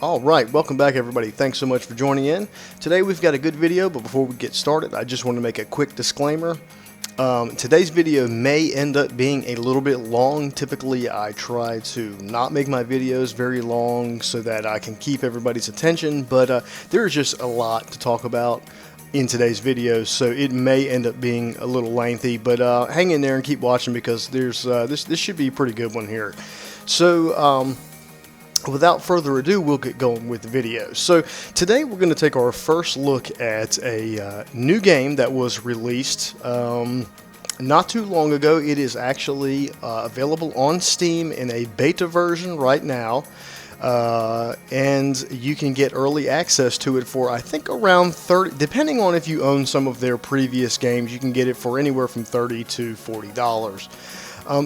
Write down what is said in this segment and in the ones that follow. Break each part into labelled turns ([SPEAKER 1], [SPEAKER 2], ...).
[SPEAKER 1] Alright, welcome back everybody. Thanks so much for joining in. Today we've got a good video, but before we get started, I just want to make a quick disclaimer. Today's video may end up being a little bit long. Typically I try to not make my videos very long so that I can keep everybody's attention, but there's just a lot to talk about in today's video, so it may end up being a little lengthy, but hang in there and keep watching because there's this should be a pretty good one here. So without further ado, we'll get going with the video. So today we're going to take our first look at a new game that was released not too long ago. It is actually available on Steam in a beta version right now, and you can get early access to it for I think around 30, depending on if you own some of their previous games, you can get it for anywhere from $30 to $40.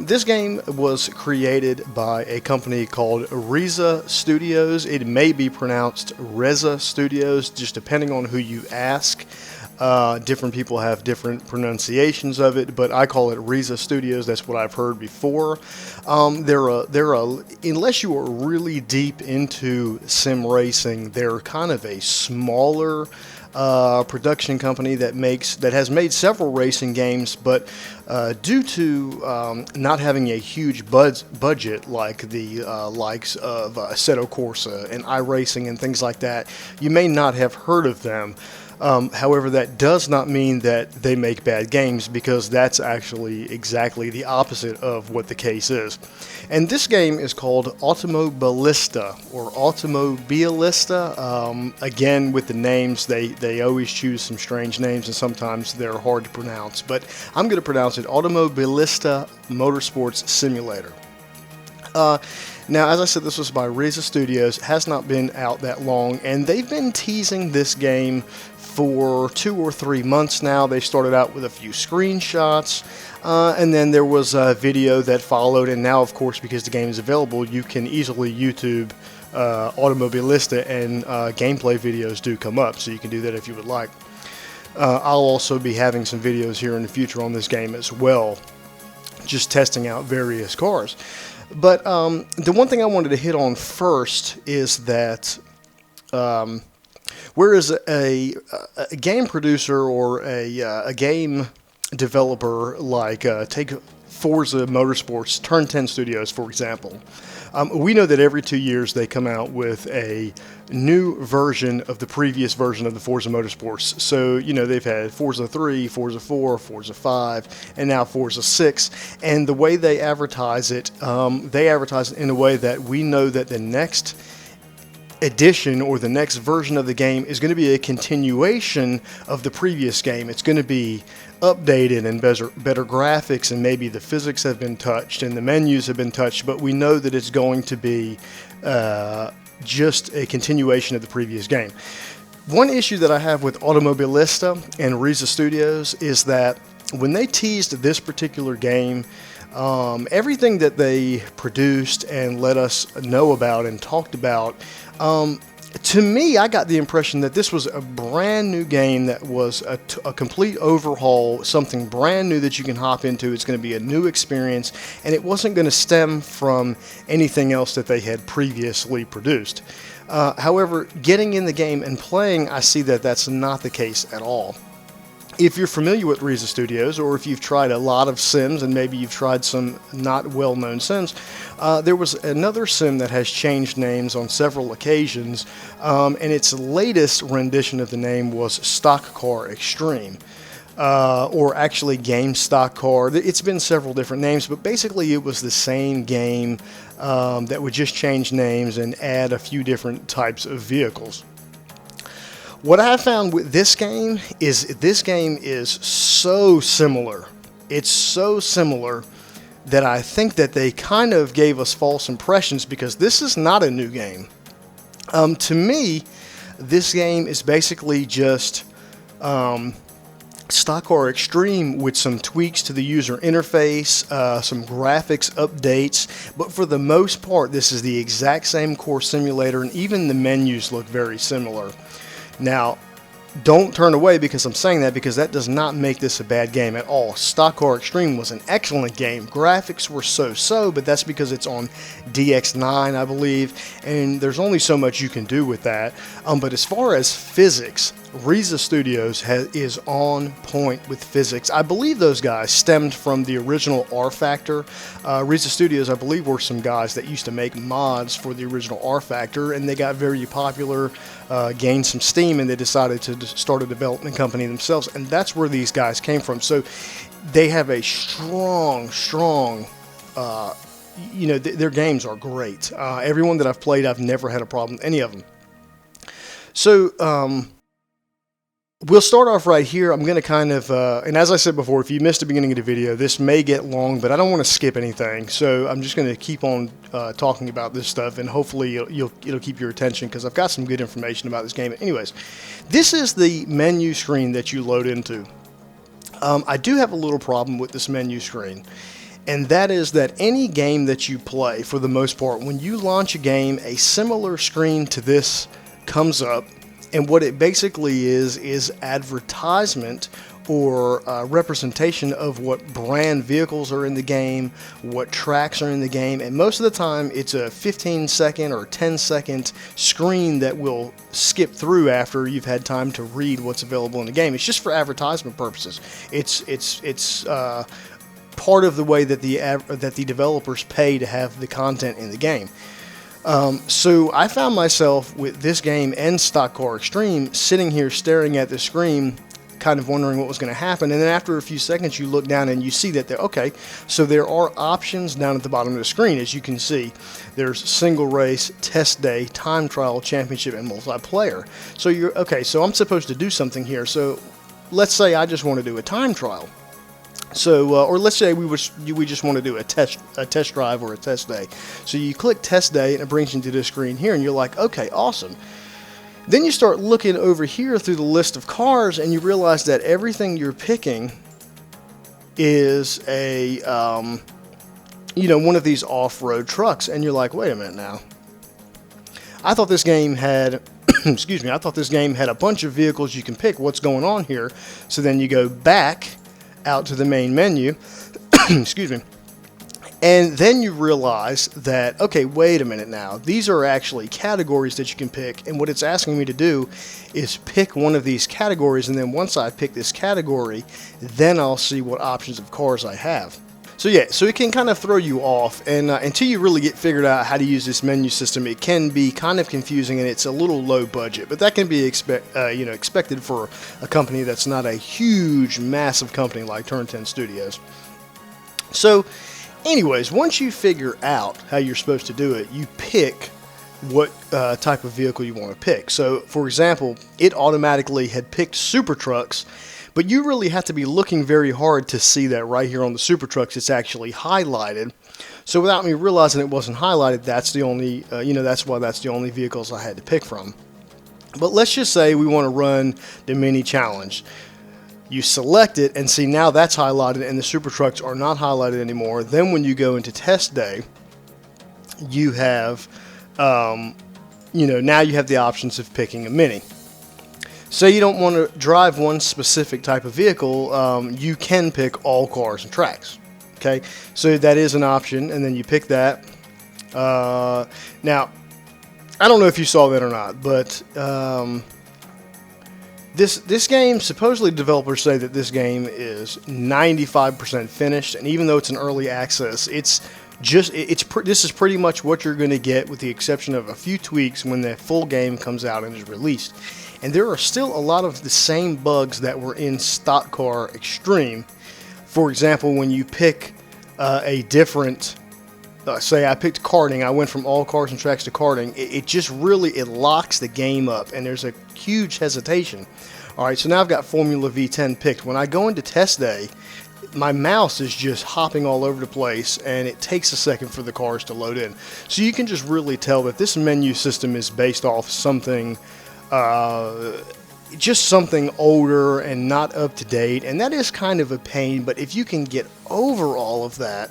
[SPEAKER 1] This game was created by a company called Reiza Studios. It may be pronounced Reiza Studios, just depending on who you ask. Different people have different pronunciations of it, but I call it Reiza Studios. That's what I've heard before. Unless you are really deep into sim racing, they're kind of a smaller production company that has made several racing games, but due to not having a huge budget like the likes of Assetto Corsa and iRacing and things like that, you may not have heard of them. However, that does not mean that they make bad games, because that's actually exactly the opposite of what the case is. And this game is called Automobilista, or Automobilista. Again, with the names, they always choose some strange names, and sometimes they're hard to pronounce. But I'm going to pronounce it Automobilista Motorsports Simulator. Now, as I said, this was by Reiza Studios. It has not been out that long, and they've been teasing this game for 2 or 3 months now. They started out with a few screenshots, and then there was a video that followed, and now, of course, because the game is available, you can easily YouTube Automobilista, and gameplay videos do come up, so you can do that if you would like. I'll also be having some videos here in the future on this game as well, just testing out various cars. But the one thing I wanted to hit on first is that whereas a game producer or a game developer like take Forza Motorsports, Turn 10 Studios, for example, we know that every 2 years they come out with a new version of the previous version of the Forza Motorsports. So, you know, they've had Forza 3, Forza 4, Forza 5, and now Forza 6. And the way they advertise it in a way that we know that the next edition or the next version of the game is going to be a continuation of the previous game. It's going to be updated and better graphics, and maybe the physics have been touched and the menus have been touched, but we know that it's going to be just a continuation of the previous game. One issue that I have with Automobilista and Reiza Studios is that when they teased this particular game, everything that they produced and let us know about and talked about, to me, I got the impression that this was a brand new game that was a complete overhaul, something brand new that you can hop into. It's going to be a new experience, and it wasn't going to stem from anything else that they had previously produced. However, getting in the game and playing, I see that that's not the case at all. If you're familiar with Reiza Studios, or if you've tried a lot of sims, and maybe you've tried some not well-known sims, there was another sim that has changed names on several occasions, and its latest rendition of the name was Stock Car Extreme, or actually Game Stock Car. It's been several different names, but basically it was the same game that would just change names and add a few different types of vehicles. What I found with this game is so similar. It's so similar that I think that they kind of gave us false impressions, because this is not a new game. To me, this game is basically just Stock Car Extreme with some tweaks to the user interface, some graphics updates, but for the most part, this is the exact same core simulator, and even the menus look very similar. Now, don't turn away because I'm saying that, because that does not make this a bad game at all. Stock Car Extreme was an excellent game. Graphics were so-so, but that's because it's on DX9, I believe, and there's only so much you can do with that. But as far as physics, Reiza Studios is on point with physics. I believe those guys stemmed from the original R Factor. Reiza Studios, I believe, were some guys that used to make mods for the original R Factor, and they got very popular, gained some steam, and they decided to start a development company themselves, and that's where these guys came from. So they have a strong, their games are great. Everyone that I've played, I've never had a problem with any of them. So, we'll start off right here. I'm going to kind of, and as I said before, if you missed the beginning of the video, this may get long, but I don't want to skip anything. So I'm just going to keep on talking about this stuff, and hopefully it'll keep your attention, because I've got some good information about this game. Anyways, this is the menu screen that you load into. I do have a little problem with this menu screen, and that is that any game that you play, for the most part, when you launch a game, a similar screen to this comes up. And what it basically is advertisement or representation of what brand vehicles are in the game, what tracks are in the game, and most of the time it's a 15-second or 10-second screen that will skip through after you've had time to read what's available in the game. It's just for advertisement purposes. It's part of the way that the developers pay to have the content in the game. So I found myself with this game and Stock Car Extreme sitting here staring at the screen, kind of wondering what was going to happen. And then after a few seconds, you look down and you see that so there are options down at the bottom of the screen. As you can see, there's single race, test day, time trial, championship, and multiplayer. So so I'm supposed to do something here. So let's say I just want to do a time trial. So, or let's say we just want to do a test drive or a test day. So you click test day, and it brings you to this screen here, and you're like, okay, awesome. Then you start looking over here through the list of cars, and you realize that everything you're picking is a, one of these off-road trucks, and you're like, wait a minute now. I thought this game had, excuse me, I thought this game had a bunch of vehicles you can pick. What's going on here? So then you go back out to the main menu, excuse me, and then you realize that, okay, wait a minute now, these are actually categories that you can pick, and what it's asking me to do is pick one of these categories, and then once I pick this category, then I'll see what options of cars I have. So yeah, so it can kind of throw you off, and until you really get figured out how to use this menu system, it can be kind of confusing, and it's a little low budget. But that can be expected for a company that's not a huge, massive company like Turn 10 Studios. So, anyways, once you figure out how you're supposed to do it, you pick what type of vehicle you want to pick. So, for example, it automatically had picked super trucks. But you really have to be looking very hard to see that right here on the Super Trucks. It's actually highlighted. So without me realizing it wasn't highlighted, that's the only, that's why that's the only vehicles I had to pick from. But let's just say we want to run the mini challenge. You select it, and see, now that's highlighted, and the Super Trucks are not highlighted anymore. Then when you go into test day, you have, now you have the options of picking a mini. Say you don't want to drive one specific type of vehicle, you can pick all cars and tracks. Okay, so that is an option, and then you pick that. Now, I don't know if you saw that or not, but this game, supposedly developers say that this game is 95% finished, and even though it's an early access, this is pretty much what you're going to get, with the exception of a few tweaks when the full game comes out and is released. And there are still a lot of the same bugs that were in Stock Car Extreme. For example, when you pick a different, say I picked karting, I went from all cars and tracks to karting, it just really, it locks the game up, and there's a huge hesitation. Alright, so now I've got Formula V10 picked. When I go into test day, my mouse is just hopping all over the place, and it takes a second for the cars to load in. So you can just really tell that this menu system is based off something, just something older and not up to date, and that is kind of a pain. But if you can get over all of that,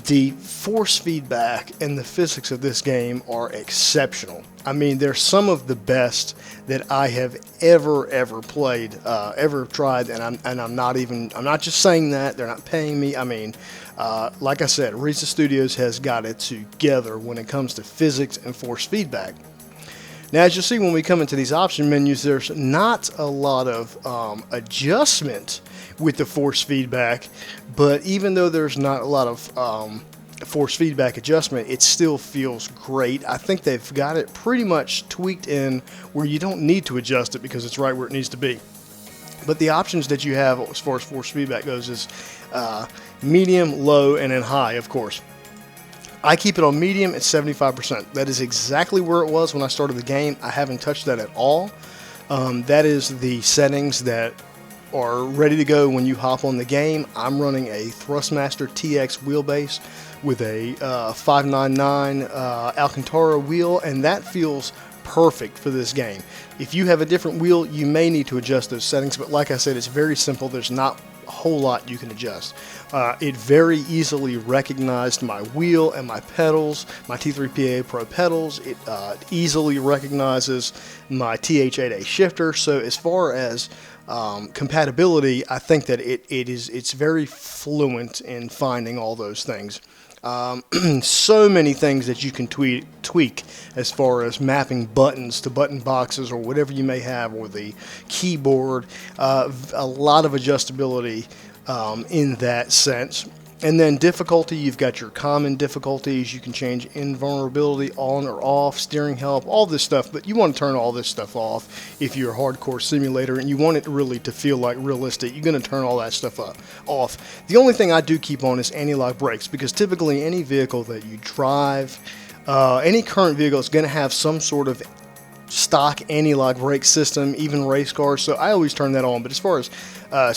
[SPEAKER 1] The force feedback and the physics of this game are exceptional. I mean, they're some of the best that I have ever played, ever tried, and I'm not just saying that. They're not paying me. I mean, like I said, Reiza Studios has got it together when it comes to physics and force feedback. Now, as you'll see when we come into these option menus, there's not a lot of adjustment with the force feedback, but even though there's not a lot of force feedback adjustment, it still feels great. I think they've got it pretty much tweaked in where you don't need to adjust it because it's right where it needs to be. But the options that you have as far as force feedback goes is medium, low, and then high, of course. I keep it on medium at 75%. That is exactly where it was when I started the game. I haven't touched that at all. That is the settings that are ready to go when you hop on the game. I'm running a Thrustmaster TX wheelbase with a 599 Alcantara wheel, and that feels perfect for this game. If you have a different wheel, you may need to adjust those settings, but like I said, it's very simple. There's not a whole lot you can adjust. It very easily recognized my wheel and my pedals, my T3PA Pro Pedals. It easily recognizes my TH8A Shifter. So as far as compatibility, I think that it's very fluent in finding all those things. So many things that you can tweak as far as mapping buttons to button boxes or whatever you may have, or the keyboard. A lot of adjustability in that sense. And then difficulty, you've got your common difficulties. You can change invulnerability on or off, steering help, all this stuff. But you want to turn all this stuff off if you're a hardcore simulator and you want it really to feel like realistic. You're going to turn all that stuff off. The only thing I do keep on is anti-lock brakes, because typically any vehicle that you drive, any current vehicle is going to have some sort of stock anti-lock brake system, even race cars, so I always turn that on. But as far as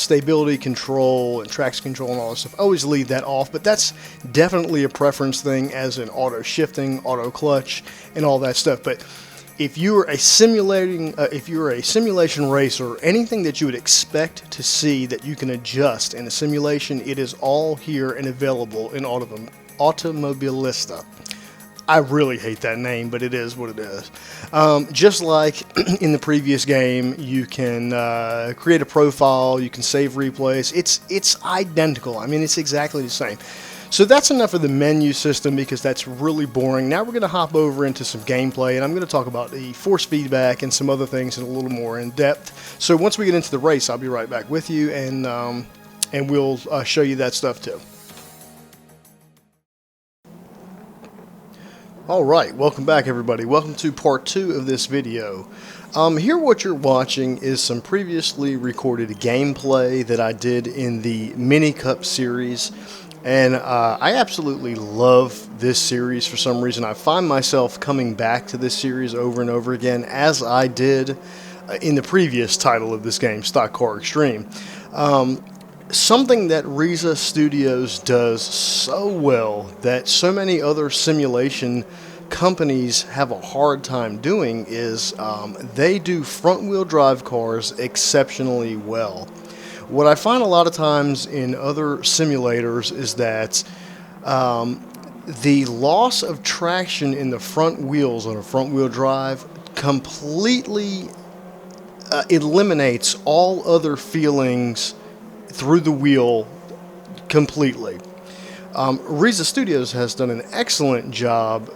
[SPEAKER 1] stability control and traction control and all that stuff, I always leave that off. But that's definitely a preference thing, as in auto shifting, auto clutch, and all that stuff. But if you're a simulation racer, anything that you would expect to see that you can adjust in a simulation, it is all here and available in Automobilista. I really hate that name, but it is what it is. Just like in the previous game, you can create a profile, you can save replays. It's identical. I mean, it's exactly the same. So that's enough of the menu system, because that's really boring. Now we're going to hop over into some gameplay, and I'm going to talk about the force feedback and some other things in a little more in depth. So once we get into the race, I'll be right back with you, and we'll show you that stuff too. Alright, welcome back everybody. Welcome to part 2 of this video. Here what you're watching is some previously recorded gameplay that I did in the Mini Cup series. And I absolutely love this series for some reason. I find myself coming back to this series over and over again, as I did in the previous title of this game, Stock Car Extreme. Something that Reiza Studios does so well that so many other simulation companies have a hard time doing is they do front-wheel drive cars exceptionally well. What I find a lot of times in other simulators is that the loss of traction in the front wheels on a front-wheel drive completely eliminates all other feelings through the wheel completely. Reiza Studios has done an excellent job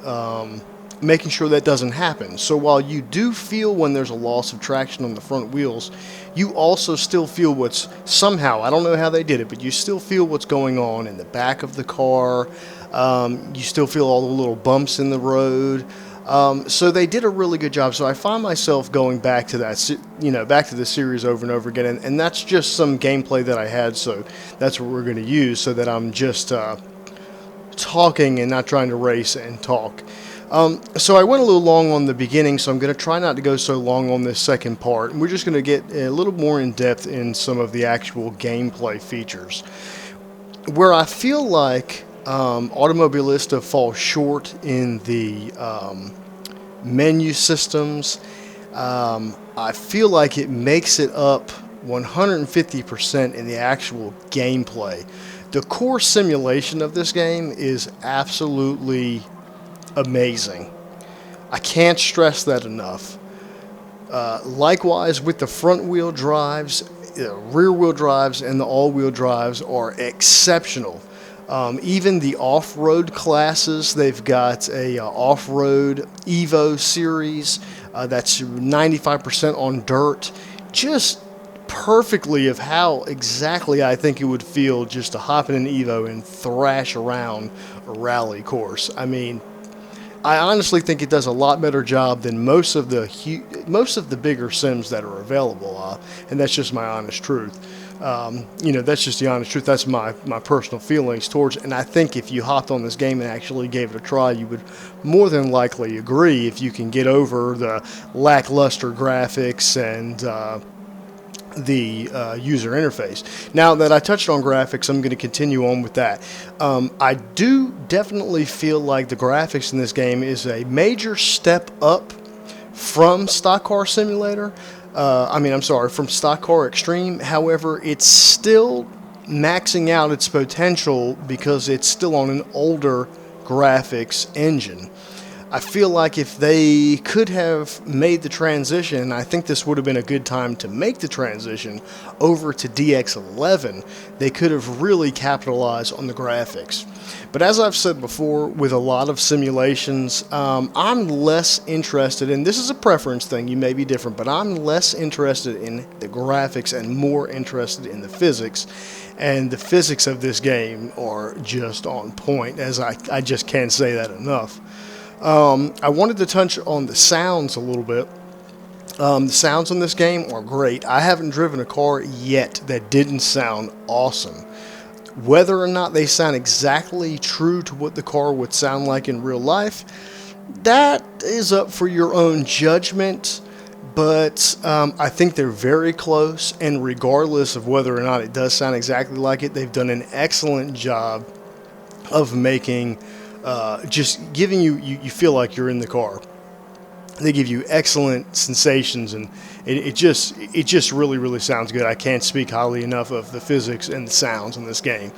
[SPEAKER 1] making sure that doesn't happen. So while you do feel when there's a loss of traction on the front wheels, you also still feel what's somehow, I don't know how they did it, but you still feel what's going on in the back of the car. You still feel all the little bumps in the road. So they did a really good job. So I find myself going back to that, back to the series over and over again, and that's just some gameplay that I had. So that's what we're going to use, so that I'm just talking and not trying to race and talk. So I went a little long on the beginning, so I'm going to try not to go so long on this second part. And we're just going to get a little more in depth in some of the actual gameplay features. Where I feel like Automobilista falls short in the menu systems, I feel like it makes it up 150% in the actual gameplay. The core simulation of this game is absolutely amazing. I can't stress that enough. Likewise with the front wheel drives, rear wheel drives, and the all wheel drives are exceptional. Even the off-road classes, they've got a off-road Evo series that's 95% on dirt, just perfectly of how exactly I think it would feel just to hop in an Evo and thrash around a rally course. I mean, I honestly think it does a lot better job than most of the bigger sims that are available, and that's just my honest truth. That's just the honest truth. That's my personal feelings towards it. And I think if you hopped on this game and actually gave it a try, you would more than likely agree if you can get over the lackluster graphics and the user interface. Now that I touched on graphics, I'm going to continue on with that. I do definitely feel like the graphics in this game is a major step up from Stock Car Simulator. From Stock Car Extreme. However, it's still maxing out its potential because it's still on an older graphics engine. I feel like if they could have made the transition, I think this would have been a good time to make the transition over to DX11. They could have really capitalized on the graphics. But as I've said before, with a lot of simulations, I'm less interested in, this is a preference thing, you may be different, but I'm less interested in the graphics and more interested in the physics. And the physics of this game are just on point, as I just can't say that enough. I wanted to touch on the sounds a little bit. The sounds in this game are great. I haven't driven a car yet that didn't sound awesome. Whether or not they sound exactly true to what the car would sound like in real life, that is up for your own judgment. But I think they're very close, and regardless of whether or not it does sound exactly like it, they've done an excellent job of making just giving you feel like you're in the car. They give you excellent sensations, and it just really sounds good. I can't speak highly enough of the physics and the sounds in this game.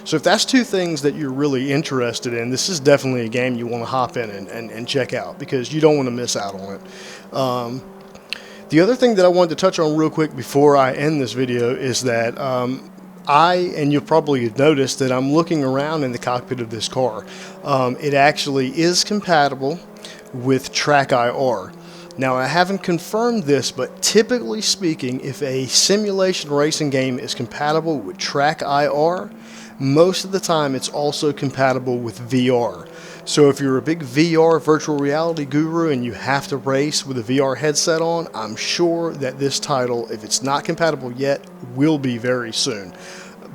[SPEAKER 1] So if that's two things that you're really interested in, this is definitely a game you want to hop in and check out, because you don't want to miss out on it. The other thing that I wanted to touch on real quick before I end this video is that and you'll probably have noticed that I'm looking around in the cockpit of this car. It actually is compatible with Track IR. Now, I haven't confirmed this, but typically speaking, if a simulation racing game is compatible with Track IR, most of the time it's also compatible with VR. So if you're a big VR virtual reality guru and you have to race with a VR headset on, I'm sure that this title, if it's not compatible yet, will be very soon,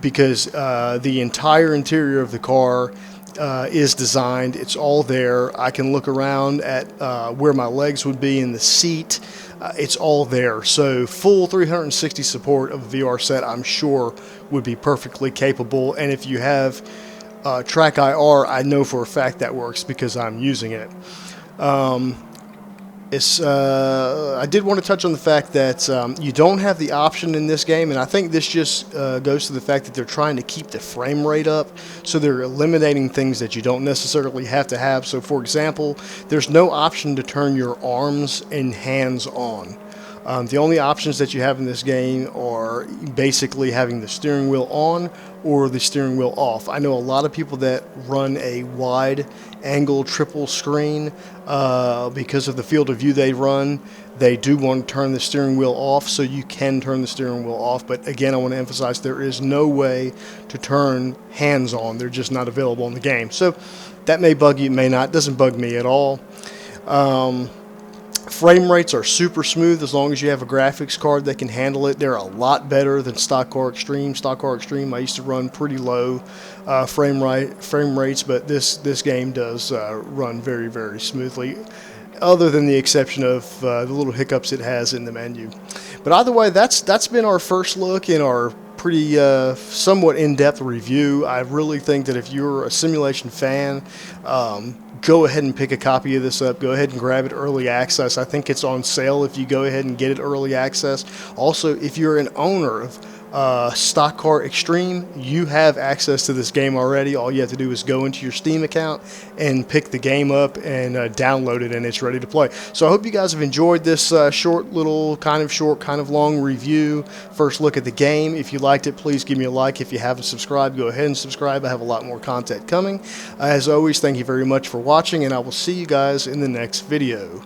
[SPEAKER 1] because the entire interior of the car is designed. It's all there. I can look around at where my legs would be in the seat. It's all there. So full 360 support of a VR set, I'm sure, would be perfectly capable. And if you have Track IR, I know for a fact that works because I'm using it. I did want to touch on the fact that you don't have the option in this game, and I think this just goes to the fact that they're trying to keep the frame rate up, so they're eliminating things that you don't necessarily have to have. So for example, there's no option to turn your arms and hands on. The only options that you have in this game are basically having the steering wheel on or the steering wheel off. I know a lot of people that run a wide angle triple screen because of the field of view they run. They do want to turn the steering wheel off, so you can turn the steering wheel off. But again, I want to emphasize there is no way to turn hands on. They're just not available in the game. So that may bug you, may not. Doesn't bug me at all. Frame rates are super smooth as long as you have a graphics card that can handle it. They're a lot better than Stock Car Extreme. Stock Car Extreme, I used to run pretty low frame rates, but this game does run very smoothly, other than the exception of the little hiccups it has in the menu. But either way, that's been our first look in our pretty somewhat in-depth review. I really think that if you're a simulation fan, go ahead and pick a copy of this up. Go ahead and grab it early access. I think it's on sale if you go ahead and get it early access. Also, if you're an owner of Stock Car Extreme, you have access to this game already. All you have to do is go into your Steam account and pick the game up and download it, and it's ready to play. So I hope you guys have enjoyed this short, kind of long review, first look at the game. If you liked it, please give me a like. If you haven't subscribed, go ahead and subscribe. I have a lot more content coming. As always, thank you very much for watching, and I will see you guys in the next video.